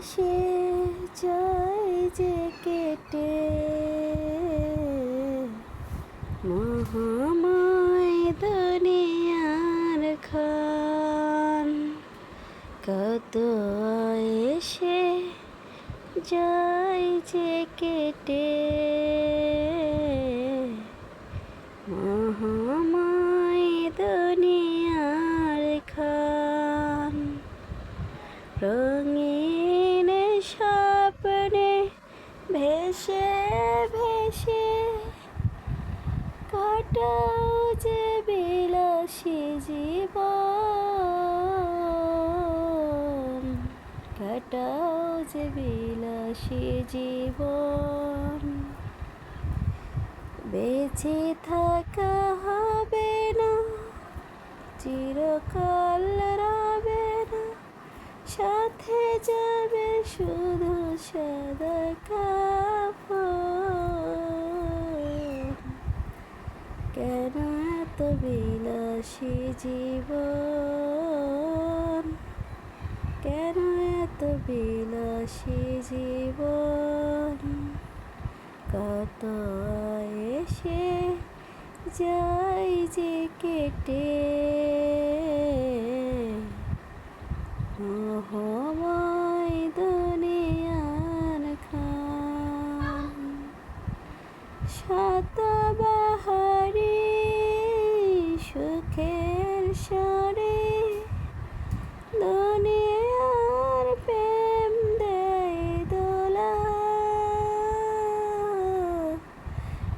এসে যায় যে কেটে মহামায় দুনিয়ার খান। কত এসে যায় যে কেটে মহামায় দুনিয়ার খান। রঙিন স্বপ্নে ভেসে ভেসে কাটাও যে বিলাসী জীবন, কাটাও যে বিলাসী জীবন। বেঁচে থাকা হবে না, চিরকাল রবে না, সাথে যাবে শুধু সাদা কাপড়। কেন এত বিলাসী জীবন, কেন এত বিলাসী জীবন। কত এসে যায় যে কেটে মোহময় দুনিয়ার খান। শতবাহারি সুখের স্বরে দুনিয়ার প্রেম দেয় দোলা।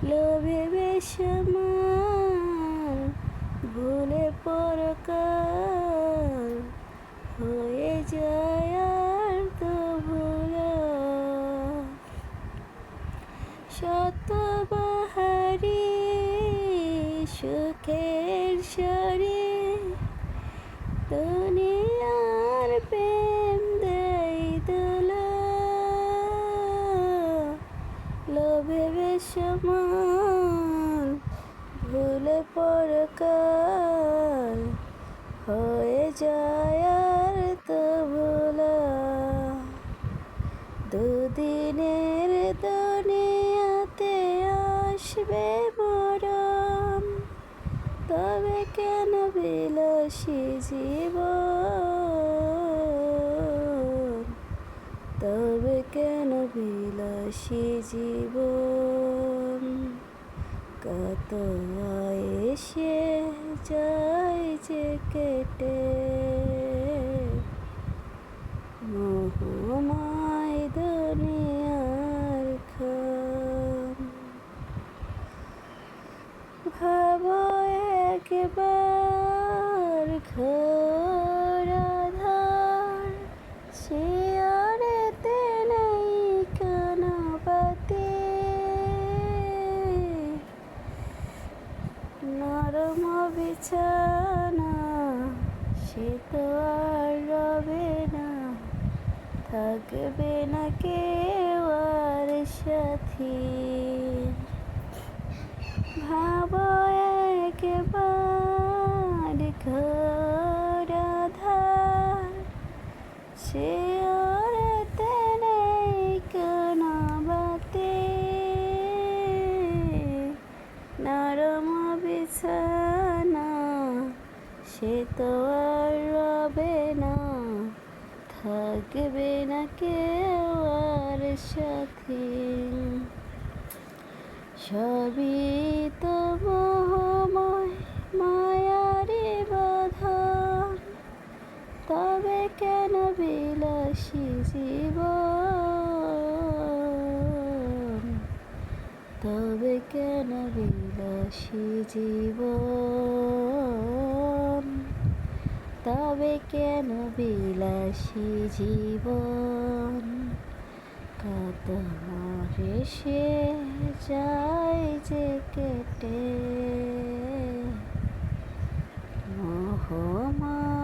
লোভে বেসামাল ভুলে পরকাল হয়ে যায় আর তো ভুলা। শতবাহারি সুখের স্বরে দুনিয়ার প্রেম দেয় দোলা। লোভে বেসামাল ভুলে পরকাল হয়ে যায় আর তো ভোলা। দুদিনের দুনিয়াতে আসবে মরণ, তবে কেন বিলাসী জীবন, তবে কেন বিলাসী জীবন। কত এসে যায় যে কেটে মোহময় দুনিয়ার খান। ভাবো একবার ঘোর আঁধার, শিয়রেতে নেই কোনো বাতি। নরম বিছানা সে তো আর রবে না, থাকবে না কেউ আর সাথী। ভাবো একবার ঘোর আঁধার, শিয়রেতে নেই কোনো বাতি। নরম বিছানা সে তো আর রবে না, থাকবে না কেউ আর সাথী। সবই তো মোহময় মায়ারি বাঁধন, তবে কেন বিলাসী জীবন, তবে কেন বিলাসী জীবন, তবে কেন বিলাসী জীবন। কত এসে যায় যে কেটে মোহময়